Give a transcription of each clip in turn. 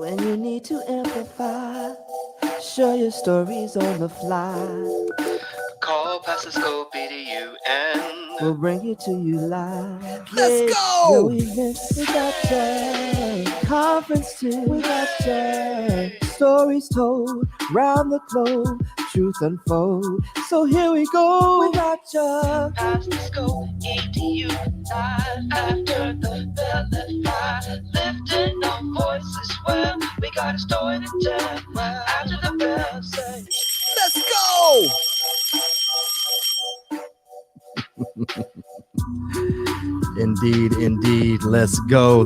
When you need to amplify, share your stories on the fly. Call PassTheScopeEDU and we'll bring it to you live. Let's go! No events, we got ya. Conference too, we got ya. Stories told round the globe, truth unfold. So here we go, we got ya. PassTheScopeEDU live after the bell at 5. Lifting our voices well. We got a story to tell. After the bell say, let's go! Indeed. Let's go.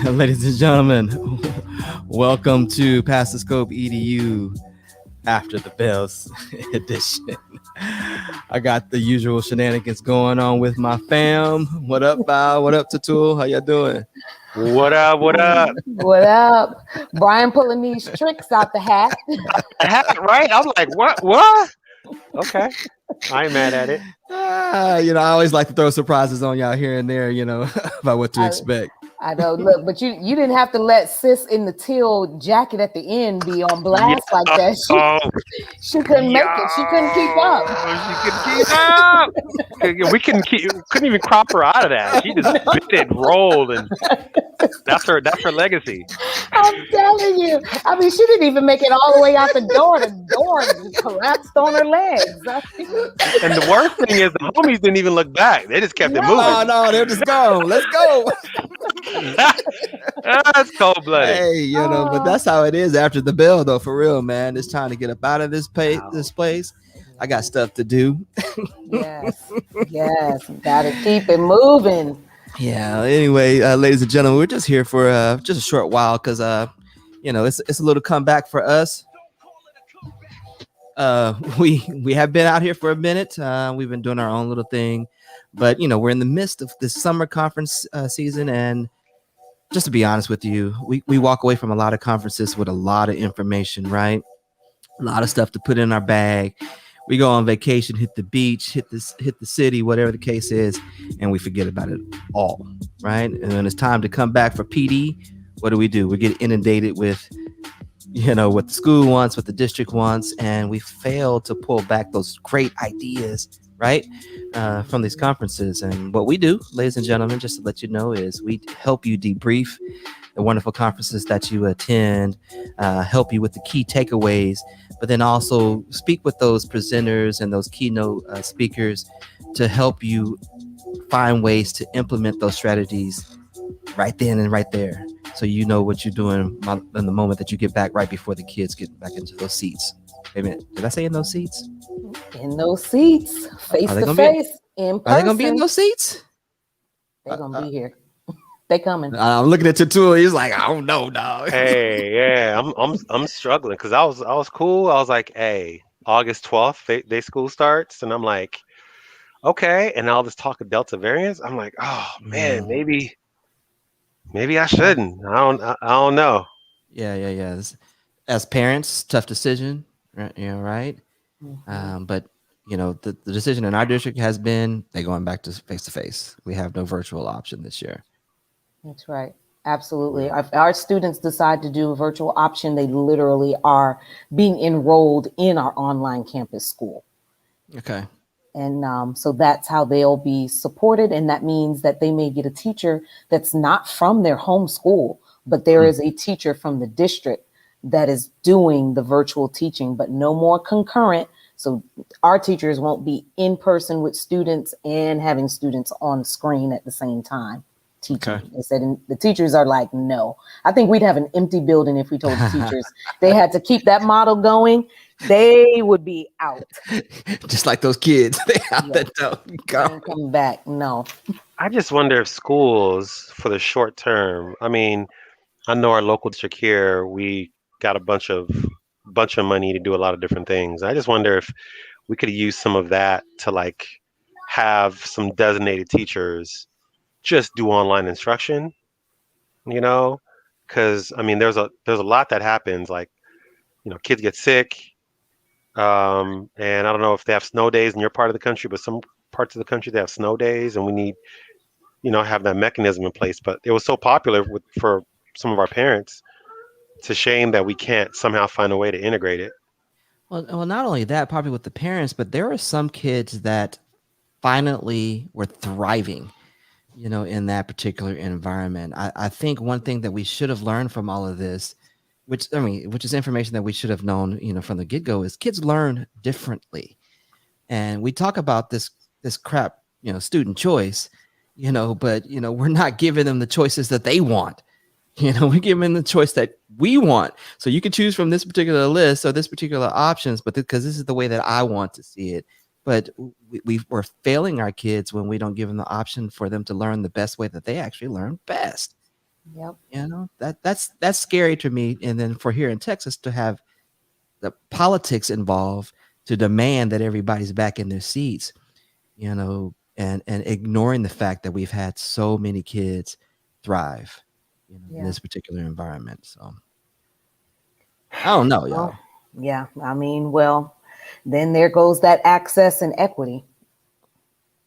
Ladies and gentlemen, welcome to PassTheScopeEDU After the Bells edition. I got the usual shenanigans going on with my fam. What up, Val? What up, Tatul? How y'all doing? What up? What up? Brian pulling these tricks out the hat. Right? I was like, what? Okay. I ain't mad at it. I always like to throw surprises on y'all here and there, about what to expect. I know, look, but you didn't have to let sis in the teal jacket at the end be on blast like that. She couldn't make it. She couldn't keep up. She couldn't keep up. Couldn't even crop her out of that. She just bit and rolled, and that's her legacy. I'm telling you. I mean, she didn't even make it all the way out the door. The door collapsed on her legs. And the worst thing is the homies didn't even look back. They just kept it moving. No, they're just gone. Let's go. That's cold-blooded. Hey, but that's how it is after the bell, though. For real, man. It's time to get up out of this place. I got stuff to do. Yes. Gotta keep it moving. Yeah. Anyway, ladies and gentlemen, we're just here for just a short while because it's a little comeback for us. We have been out here for a minute. We've been doing our own little thing, but we're in the midst of this summer conference season, and just to be honest with you, we walk away from a lot of conferences with a lot of information, right? A lot of stuff to put in our bag. We go on vacation, hit the beach, hit the city, whatever the case is, and we forget about it all, right? And when it's time to come back for PD, what do? We get inundated with, what the school wants, what the district wants, and we fail to pull back those great ideas, right, from these conferences. And what we do, ladies and gentlemen, just to let you know, is we help you debrief the wonderful conferences that you attend, help you with the key takeaways, but then also speak with those presenters and those keynote speakers to help you find ways to implement those strategies right then and right there. So you know what you're doing in the moment that you get back, right before the kids get back into those seats. Amen. Did I say in those seats? In those seats, face to face, in person. Are they going to be in those seats? They're going to be here. They coming. I'm looking at Tatul. He's like, I don't know, dog. Hey, yeah, I'm struggling because I was cool. I was like, hey, August 12th, they school starts, and I'm like, okay. And all this talk of Delta variants, I'm like, oh man, maybe I shouldn't. I don't know. Yeah. As parents, tough decision, right? Right. Mm-hmm. But the decision in our district has been they're going back to face. We have no virtual option this year. That's right. Absolutely. If our students decide to do a virtual option, they literally are being enrolled in our online campus school. Okay. And so that's how they'll be supported. And that means that they may get a teacher that's not from their home school, but there is a teacher from the district that is doing the virtual teaching, but no more concurrent. So our teachers won't be in person with students and having students on screen at the same time teaching. Okay. They said, and the teachers are like, no. I think we'd have an empty building if we told the teachers they had to keep that model going. They would be out. Just like those kids. They have that don't come back. No. I just wonder if schools for the short term, I mean, I know our local district here, we got a bunch of money to do a lot of different things. I just wonder if we could use some of that to like have some designated teachers just do online instruction, because I mean, there's a lot that happens, like, kids get sick. And I don't know if they have snow days in your part of the country, but some parts of the country, they have snow days, and we need, have that mechanism in place. But it was so popular for some of our parents. It's a shame that we can't somehow find a way to integrate it. Well, not only that, probably with the parents, but there are some kids that finally were thriving, in that particular environment. I think one thing that we should have learned from all of this, which is information that we should have known, from the get go, is kids learn differently. And we talk about this crap, student choice, but we're not giving them the choices that they want. We give them the choice that we want. So you can choose from this particular list or this particular options, but because this is the way that I want to see it. But we're failing our kids when we don't give them the option for them to learn the best way that they actually learn best. Yep. That's scary to me. And then for here in Texas to have the politics involved to demand that everybody's back in their seats, and ignoring the fact that we've had so many kids thrive, in this particular environment. So I don't know, y'all. Yeah. I mean, well, then there goes that access and equity.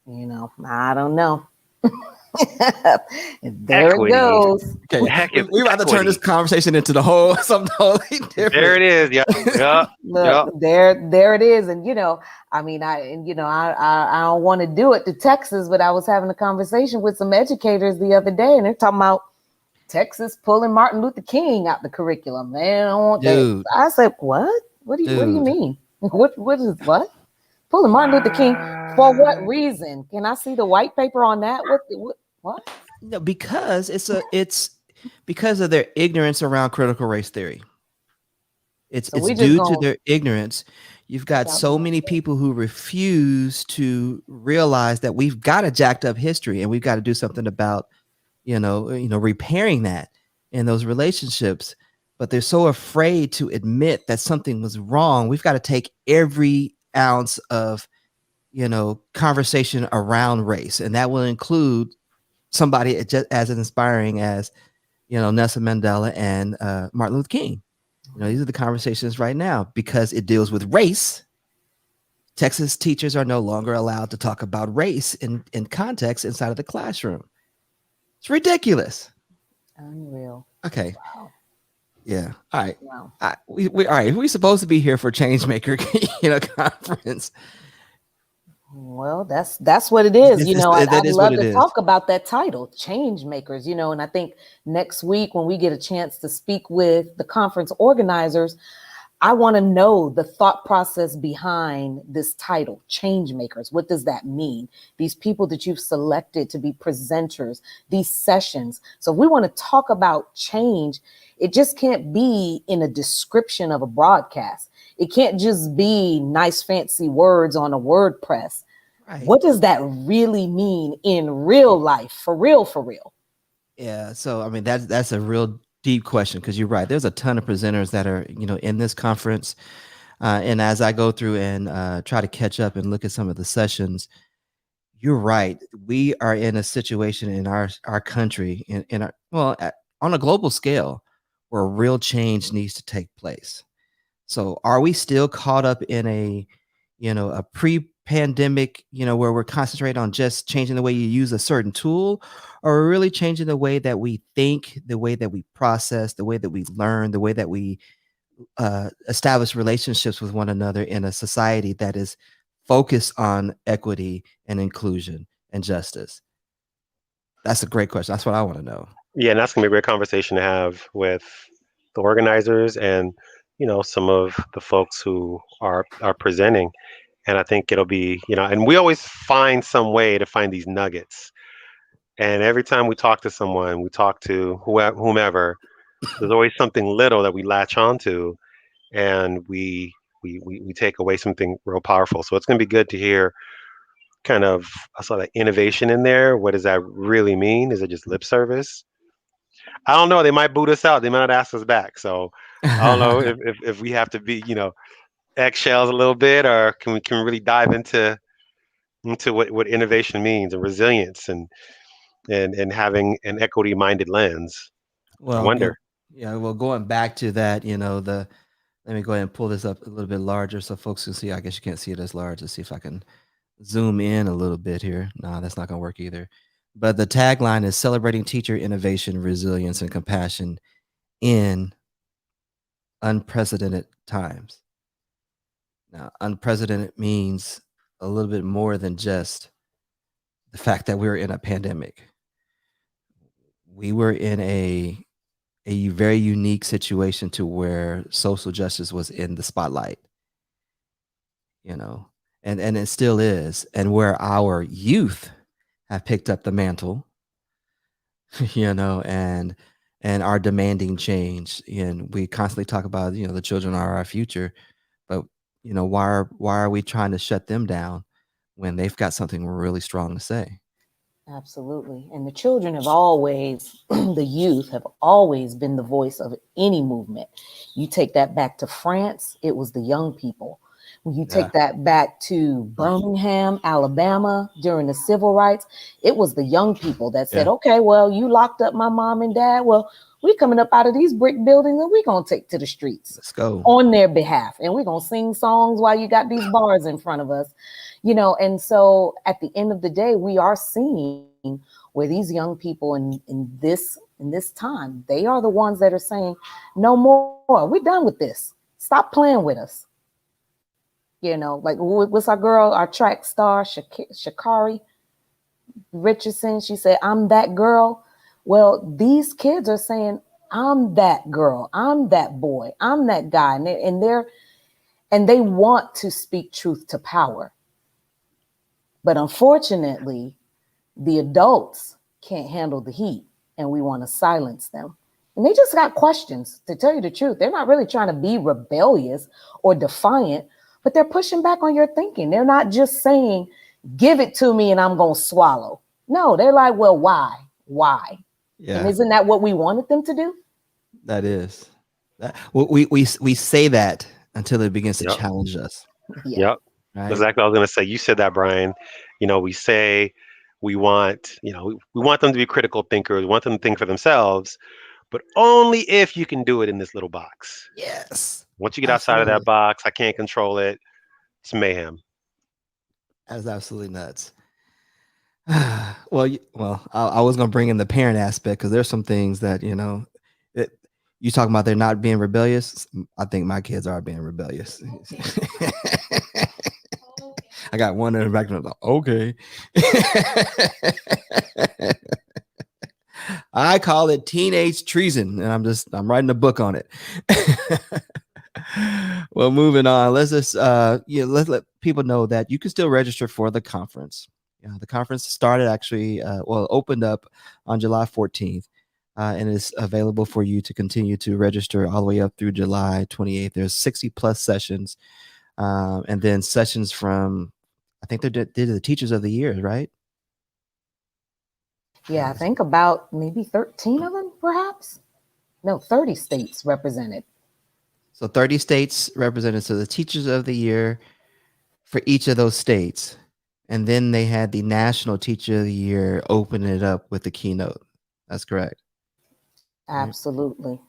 I don't know. There Equity. it goes. Okay, Heck is we're about to turn equity. this conversation into the whole something totally different. There it is. Yeah. Look, there it is. And I mean, I don't want to do it to Texas, but I was having a conversation with some educators the other day, and they're talking about Texas pulling Martin Luther King out the curriculum. Man, I don't want Dude. that. I said, what? What do you mean? What is what? Pulling Martin Luther King for what reason? Can I see the white paper on that? What? No, because it's because of their ignorance around critical race theory. It's due to their ignorance. You've got so many people who refuse to realize that we've got a jacked up history and we've got to do something about, repairing that in those relationships. But they're so afraid to admit that something was wrong. We've got to take every ounce of, conversation around race. And that will include somebody just as inspiring as, Nelson Mandela and Martin Luther King. These are the conversations right now because it deals with race. Texas teachers are no longer allowed to talk about race in context inside of the classroom. It's ridiculous. Unreal. Okay. Wow. Yeah. All right. Wow. All right. We're supposed to be here for ChangeMaker, conference. Well, that's what it is. I'd is love what it to is. talk about that title, ChangeMakers, and I think next week when we get a chance to speak with the conference organizers, I want to know the thought process behind this title, ChangeMakers. What does that mean? These people that you've selected to be presenters, these sessions. So if we want to talk about change, it just can't be in a description of a broadcast. It can't just be nice, fancy words on a WordPress. Right. What does that really mean in real life? For real, for real? Yeah. So, I mean, that's a real deep question because you're right. There's a ton of presenters that are, in this conference. And as I go through and try to catch up and look at some of the sessions, you're right. We are in a situation in our country, on a global scale, where real change needs to take place. So are we still caught up in a pre-pandemic, where we're concentrating on just changing the way you use a certain tool, or are we really changing the way that we think, the way that we process, the way that we learn, the way that we establish relationships with one another in a society that is focused on equity and inclusion and justice? That's a great question. That's what I want to know. Yeah, and that's gonna be a great conversation to have with the organizers and some of the folks who are presenting. And I think it'll be and we always find some way to find these nuggets. And every time we talk to someone, we talk to whomever, there's always something little that we latch onto, and we take away something real powerful. So it's going to be good to hear kind of I saw that innovation in there. What does that really mean? Is it just lip service? I don't know. They might boot us out. They might not ask us back. So I don't know if we have to be eggshells a little bit, or can we really dive into what innovation means and resilience and having an equity minded lens. Well, I wonder. Well, going back to that, let me go ahead and pull this up a little bit larger so folks can see. I guess you can't see it as large. Let's see if I can zoom in a little bit here. No, that's not going to work either. But the tagline is celebrating teacher innovation, resilience, and compassion in unprecedented times. Now, unprecedented means a little bit more than just the fact that we're in a pandemic. We were in a very unique situation to where social justice was in the spotlight, you know, and it still is, and where our youth have picked up the mantle, you know, and are demanding change. And we constantly talk about, you know, the children are our future, but you know, why are we trying to shut them down when they've got something really strong to say? Absolutely. And the children have always, the youth have always been the voice of any movement. You take that back to France, it was the young people. When you Yeah. take that back to Birmingham, Alabama, during the civil rights, it was the young people that said, Yeah. okay, well, you locked up my mom and dad. Well, we coming up out of these brick buildings and we're going to take to the streets Let's go. on their behalf. And we're going to sing songs while you got these bars in front of us, you know. And so at the end of the day, we are seeing where these young people in this time, they are the ones that are saying, no more, we're done with this. Stop playing with us. You know, like what's our girl, our track star, Shakari Richardson? She said, I'm that girl. Well, these kids are saying, I'm that girl, I'm that boy, I'm that guy. And they want to speak truth to power. But unfortunately, the adults can't handle the heat and we want to silence them. And they just got questions. To tell you the truth, they're not really trying to be rebellious or defiant, but they're pushing back on your thinking. They're not just saying, give it to me and I'm going to swallow. No, they're like, well, why? Why? Yeah. And isn't that what we wanted them to do? That is. We say that until it begins to Yep. challenge us, Yeah. Yep. right? Exactly. I was going to say, you said that, Brian. You know, we say we want, we want them to be critical thinkers. We want them to think for themselves, but only if you can do it in this little box. Yes, Once you get outside of that absolutely. box, I can't control it. It's mayhem. That is absolutely nuts. Well, I was gonna bring in the parent aspect because there's some things that it, you talking about they're not being rebellious. I think my kids are being rebellious. I got one in the back of the okay. I call it teenage treason, and I'm writing a book on it. Well, moving on. Let's just let's let people know that you can still register for the conference. Yeah, the conference started actually opened up on July 14th. And it's available for you to continue to register all the way up through July 28th. There's 60 plus sessions, and then sessions from, I think they're the teachers of the year, right? Yeah, I think about maybe 13 of them, perhaps. No, 30 states represented. So 30 states represented. So the teachers of the year for each of those states. And then they had the national teacher of the year open it up with the keynote. That's correct. Right? Absolutely.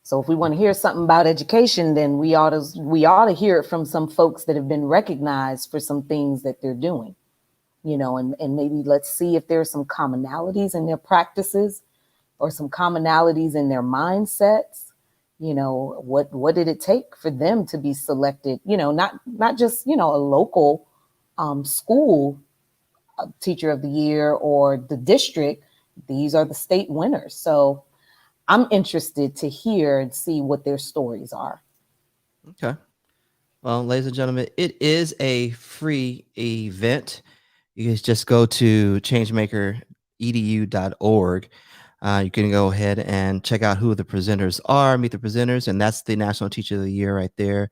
So if we want to hear something about education, then we ought to hear it from some folks that have been recognized for some things that they're doing, and maybe let's see if there's some commonalities in their practices or some commonalities in their mindsets. What did it take for them to be selected? Not just, a local school teacher of the year or the district. These are the state winners. So I'm interested to hear and see what their stories are. Okay. Well, ladies and gentlemen, it is a free event. You guys just go to ChangeMakerEDU.org. You can go ahead and check out who the presenters are, meet the presenters, and that's the National Teacher of the Year right there,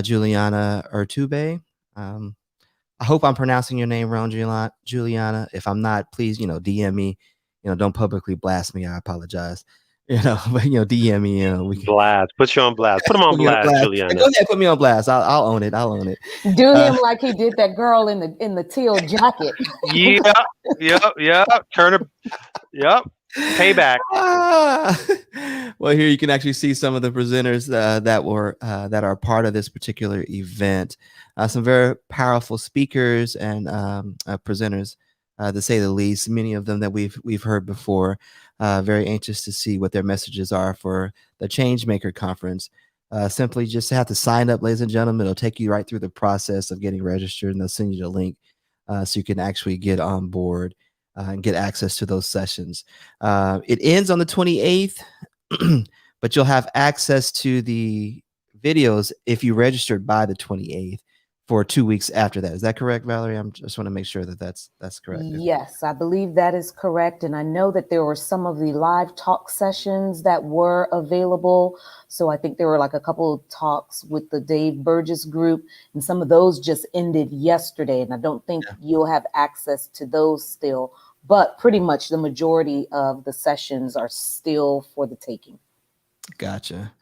Juliana Urtube. I hope I'm pronouncing your name wrong, Juliana. If I'm not, please, DM me. Don't publicly blast me. I apologize. But DM me. We can Blast. Put you on blast. Put them on put me on blast, blast. Juliana. Go ahead, put me on blast. I'll own it. I'll own it. Do him like he did that girl in the teal jacket. Yep. Turn her. Yep. Payback. Well, here you can actually see some of the presenters that are part of this particular event. Some very powerful speakers and presenters to say the least. Many of them that we've heard before. Very anxious to see what their messages are for the ChangeMaker conference. Simply just have to sign up, ladies and gentlemen. It'll take you right through the process of getting registered, and they'll send you the link so you can actually get on board and get access to those sessions. It ends on the 28th, but you'll have access to the videos if you registered by the 28th for 2 weeks after that. Is that correct, Valerie? I just want to make sure that that's correct. Yes, I believe that is correct. And I know that there were some of the live talk sessions that were available. So I think there were like a couple of talks with the Dave Burgess group, and some of those just ended yesterday. And I don't think you'll have access to those still, but pretty much the majority of the sessions are still for the taking. Gotcha.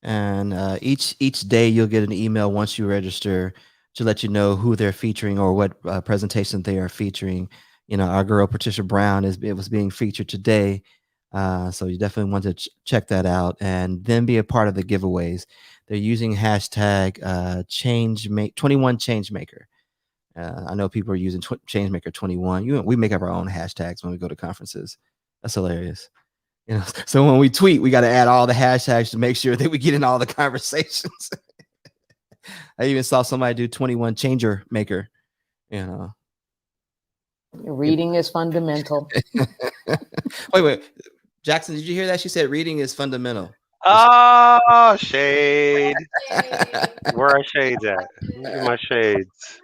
And each day you'll get an email once you register to let you know who they're featuring or what presentation they are featuring. You know, our girl Patricia Brown was being featured today, so you definitely want to check that out and then be a part of the giveaways. They're using hashtag ChangeMaker 21 ChangeMaker. I know people are using ChangeMaker 21. We make up our own hashtags when we go to conferences. That's hilarious. You know, so when we tweet, we got to add all the hashtags to make sure that we get in all the conversations. I even saw somebody do 21 Changer Maker. You know, reading is fundamental. wait, Jackson, did you hear that? She said reading is fundamental. Oh, shade. Where are shades at? Look at my shades.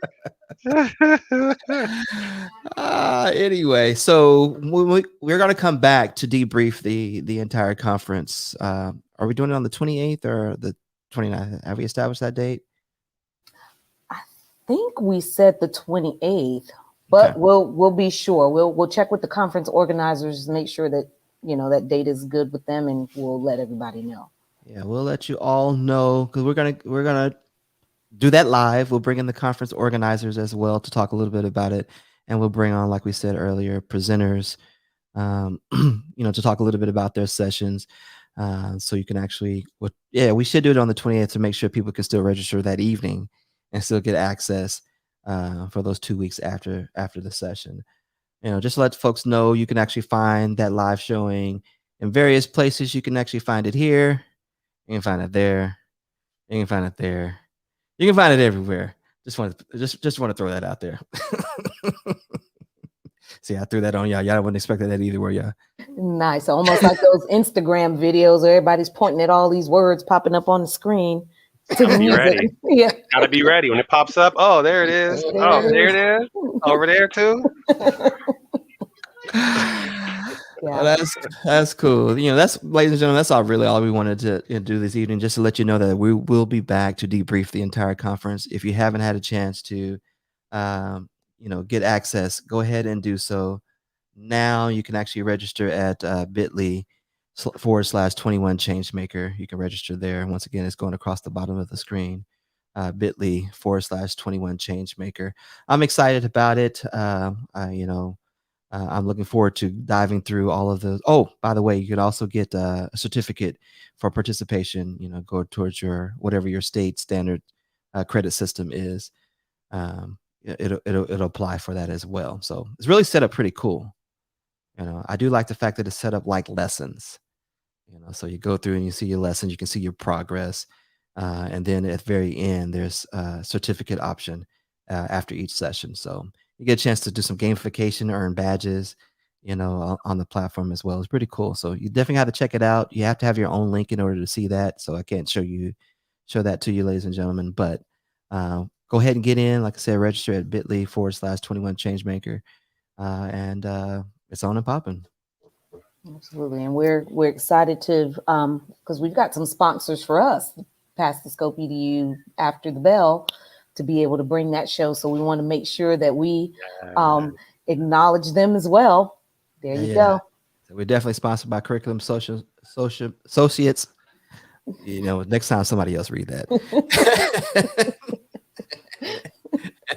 Anyway, so we're going to come back to debrief the entire conference. Are we doing it on the 28th or the 29th? Have we established that date? I think we said the 28th, but okay. We'll be sure. We'll check with the conference organizers, make sure that that date is good with them, and we'll let everybody know. Yeah, we'll let you all know because we're gonna do that live. We'll bring in the conference organizers as well to talk a little bit about it, and we'll bring on, like we said earlier, presenters, to talk a little bit about their sessions. So you can actually, we should do it on the 28th to make sure people can still register that evening and still get access for those 2 weeks after the session. Just to let folks know, you can actually find that live showing in various places. You can actually find it here. You can find it there. You can find it there. You can find it everywhere. Just want to throw that out there. See, I threw that on y'all. Y'all wouldn't expect that either, were y'all? Nice. Almost like those Instagram videos where everybody's pointing at all these words popping up on the screen. Gotta be ready. Yeah. Gotta be ready. When it pops up, oh, there it is. There it is. Over there too. Well, that's cool. That's, ladies and gentlemen, that's all we wanted to do this evening, just to let you know that we will be back to debrief the entire conference. If you haven't had a chance to get access, go ahead and do so now. You can actually register at bit.ly/21 ChangeMaker. You can register there. Once again, it's going across the bottom of the screen. bit.ly/21 ChangeMaker. I'm excited about it. I'm looking forward to diving through all of those. Oh, by the way, you could also get a certificate for participation. Go towards whatever your state standard credit system is. It'll apply for that as well. So it's really set up pretty cool. I do like the fact that it's set up like lessons. So you go through and you see your lessons. You can see your progress, and then at the very end, there's a certificate option after each session. So you get a chance to do some gamification, earn badges, on the platform as well. It's pretty cool. So you definitely have to check it out. You have to have your own link in order to see that. So I can't show that to you, ladies and gentlemen. But go ahead and get in. Like I said, register at bit.ly/21 ChangeMaker, and it's on and popping. Absolutely, and we're excited to because we've got some sponsors for us, PassTheScopeEDU After the Bell, to be able to bring that show. So we want to make sure that we acknowledge them as well. There you go. So we're definitely sponsored by Curriculum Social Associates. Next time somebody else read that.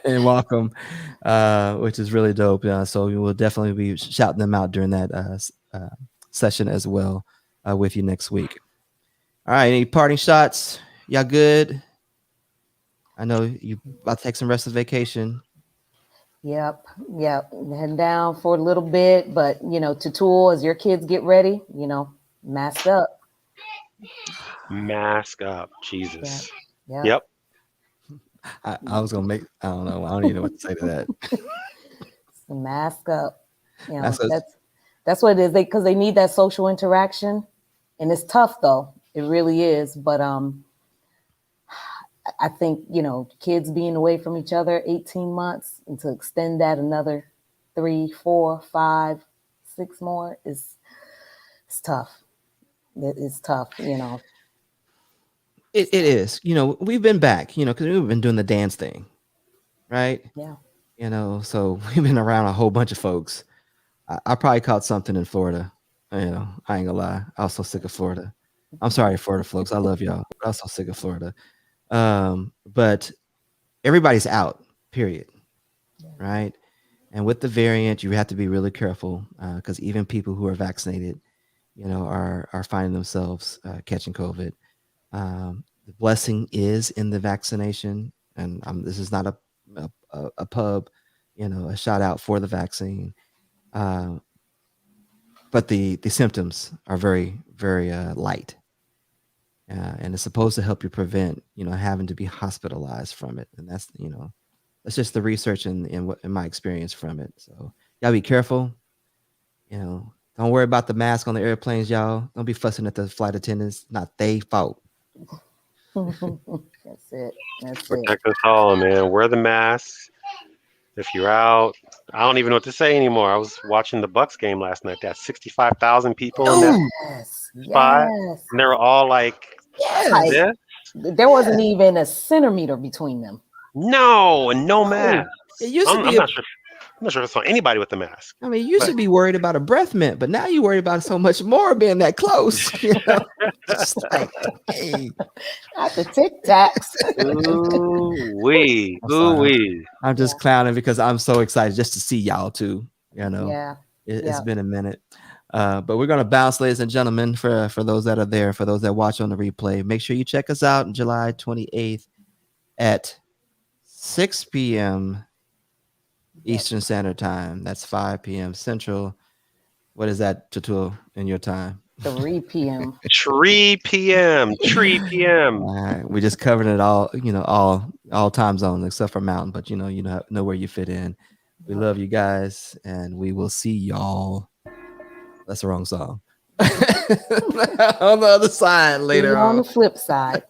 And welcome, which is really dope. So we will definitely be shouting them out during that session as well with you next week. All right, any parting shots? Y'all good? I know you about to take some rest of vacation. Yep, yep. Heading down for a little bit, but to tool as your kids get ready, mask up. Mask up, Yep, Jesus. yep. Yep. I was gonna make. I don't know. I don't even know what to say to that. So mask up. That's us. That's what it is. Because they need that social interaction, and it's tough though. It really is. But I think kids being away from each other 18 months, and to extend that another 3, 4, 5, 6 more it's tough. It's tough. It is. We've been back. Because we've been doing the dance thing, right? Yeah. So we've been around a whole bunch of folks. I probably caught something in Florida. I ain't gonna lie. I was so sick of Florida. I'm sorry, Florida folks. I love y'all. I was so sick of Florida. But everybody's out. Period. Right. And with the variant, you have to be really careful because even people who are vaccinated, are finding themselves catching COVID. The blessing is in the vaccination, and this is not a pub, a shout out for the vaccine. But the symptoms are very, very light. And it's supposed to help you prevent, having to be hospitalized from it. And that's just the research and what in my experience from it. So you gotta be careful. Don't worry about the mask on the airplanes, y'all. Don't be fussing at the flight attendants. Not they fault. That's it. That's it. Protect us all, man. Wear the masks. If you're out, I don't even know what to say anymore. I was watching the Bucks game last night. That's 65,000 people in that Ooh, Yes. spot, Yes. and they were all like Like yes. this. there wasn't even a centimeter between them. No, and no No. mask. It used to I'm be not sure. I'm not sure if I saw anybody with the mask. you But should be worried about a breath mint, but now you worry about so much more being that close. It's like, hey, Not the Tic Tacs. ooh wee, I'm ooh sorry. wee. I'm Yeah. just clowning because I'm so excited just to see y'all too. Yeah. It's Yeah. been a minute. But we're gonna bounce, ladies and gentlemen, for those that are there, for those that watch on the replay. Make sure you check us out July 28th at 6 p.m. Yep. Eastern Standard Time. That's 5 p.m. Central. What is that, Tatul, in your time? 3 p.m. 3 p.m. 3 p.m. All right, we just covered it all, all time zones except for Mountain, but know where you fit in. We Yep. love you guys, and we will see y'all. That's the wrong song. On the other side See later you on on. the flip side.